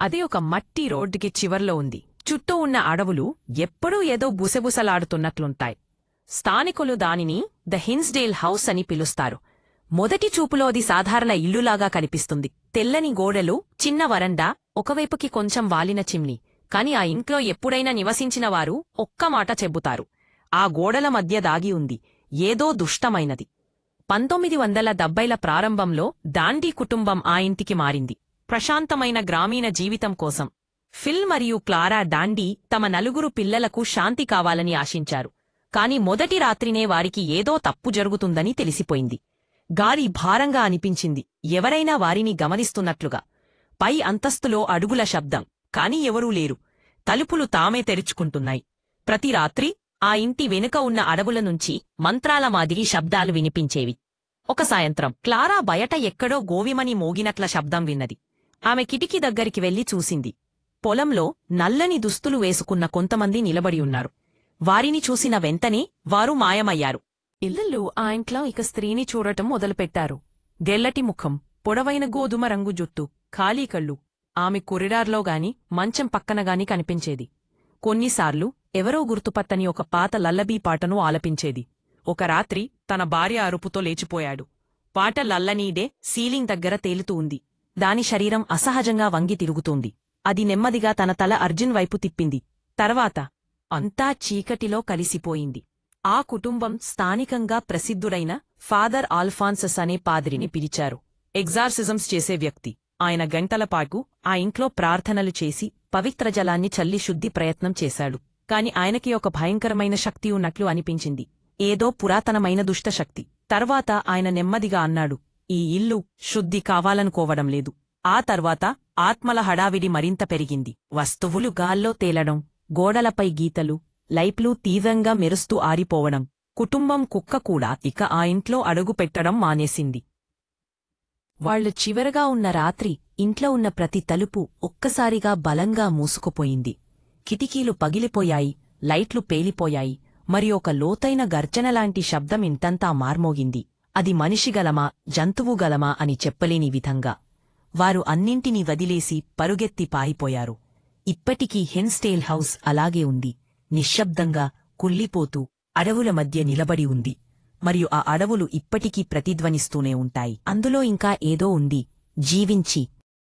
అది ఒక మట్టి రోడ్డుకి చివర్లో ఉంది. చుట్టూ ఉన్న అడవులు ఎప్పుడూ ఏదో బుసబుసలాడుతున్నట్లుంటాయి. స్థానికులు దానిని ద హిన్స్డేల్ హౌస్ అని పిలుస్తారు. మొదటి చూపులో అది సాధారణ ఇల్లులాగా కనిపిస్తుంది. తెల్లని గోడలు, చిన్న వరండా, ఒకవైపుకి కొంచెం వాలిన చిమ్నీ. కాని ఆ ఇంట్లో ఎప్పుడైనా నివసించిన వారు ఒక్క మాట చెబుతారు. ఆ గోడల మధ్య దాగి ఉంది ఏదో దుష్టమైనది. 1970ల ప్రారంభంలో డాండీ కుటుంబం ఆ ఇంటికి మారింది, ప్రశాంతమైన గ్రామీణ జీవితం కోసం. ఫిల్ మరియు క్లారా డాండీ తమ 4 పిల్లలకు శాంతి కావాలని ఆశించారు. కాని మొదటి రాత్రినే వారికి ఏదో తప్పు జరుగుతుందని తెలిసిపోయింది. గాలి భారంగా అనిపించింది, ఎవరైనా వారిని గమనిస్తున్నట్లుగా. పై అంతస్తులో అడుగుల శబ్దం, కాని ఎవరూ లేరు. తలుపులు తామే తెరుచుకుంటున్నాయి. ప్రతి రాత్రి ఆ ఇంటి వెనుక ఉన్న అడవుల నుంచి మంత్రాల మాదిరి శబ్దాలు వినిపించేవి. ఒక సాయంత్రం క్లారా బయట ఎక్కడో గోవిమని మోగినట్ల శబ్దం విన్నది. ఆమె కిటికీ దగ్గరికి వెళ్లి చూసింది. పొలంలో నల్లని దుస్తులు వేసుకున్న కొంతమంది నిలబడి ఉన్నారు. వారిని చూసిన వెంటనే వారు మాయమయ్యారు. ఇల్లు ఆ ఇంట్లో ఇక స్త్రీని చూడటం మొదలుపెట్టారు. తెల్లటి ముఖం, పొడవైన గోధుమ రంగు జుట్టు, ఖాళీ కళ్ళు. ఆమె కొరిడార్లోగాని మంచం పక్కనగాని కనిపించేది. కొన్నిసార్లు ఎవరో గుర్తుపట్టని ఒక పాత లల్లబీ పాటను ఆలపించేది. ఒక రాత్రి తన భార్య అరుపుతో లేచిపోయాడు. పాట లల్లనీడే సీలింగ్ దగ్గర తేలుతూ ఉంది. దాని శరీరం అసహజంగా వంగి తిరుగుతోంది. అది నెమ్మదిగా తన తల అర్జున్ వైపు తిప్పింది. తర్వాత అంతా చీకటిలో కలిసిపోయింది. ఆ కుటుంబం స్థానికంగా ప్రసిద్ధుడైన ఫాదర్ ఆల్ఫాన్సస్ అనే పాద్రిని పిలిచారు. ఎగ్జార్సిజమ్స్ చేసే వ్యక్తి. ఆయన గంటలపాటు ఆ ఇంట్లో ప్రార్థనలు చేసి పవిత్ర జలాన్ని చల్లి శుద్ధి ప్రయత్నం చేశాడు. కాని ఆయనకి ఒక భయంకరమైన శక్తి ఉన్నట్లు అనిపించింది, ఏదో పురాతనమైన దుష్టశక్తి. తర్వాత ఆయన నెమ్మదిగా అన్నాడు, ఈ ఇల్లు శుద్ధి కావాలనుకోవడం లేదు. ఆ తర్వాత ఆత్మల హడావిడి మరింత పెరిగింది. వస్తువులు గాల్లో తేలడం, గోడలపై గీతలు, లైట్లు తీవ్రంగా మెరుస్తూ ఆరిపోవడం. కుటుంబం కుక్క కూడా ఇక ఆ ఇంట్లో అడుగుపెట్టడం మానేసింది. వాళ్లు చివరగా ఉన్న రాత్రి ఇంట్లో ఉన్న ప్రతి తలుపు ఒక్కసారిగా బలంగా మూసుకుపోయింది. కిటికీలు పగిలిపోయాయి, లైట్లు పేలిపోయాయి, మరి ఒక లోతైన గర్జనలాంటి శబ్దం ఇంతంతా మార్మోగింది. అది మనిషిగలమా జంతువుగలమా అని చెప్పలేని విధంగా. వారు అన్నింటినీ వదిలేసి పరుగెత్తి పారిపోయారు. ఇప్పటికీ హిన్స్డేల్ హౌస్ అలాగే ఉంది, నిశ్శబ్దంగా కుళ్ళిపోతూ అడవుల మధ్య నిలబడి ఉంది. మరియు ఆ అడవులు ఇప్పటికీ ప్రతిధ్వనిస్తూనే ఉంటాయి. అందులో ఇంకా ఏదో ఉంది, జీవించి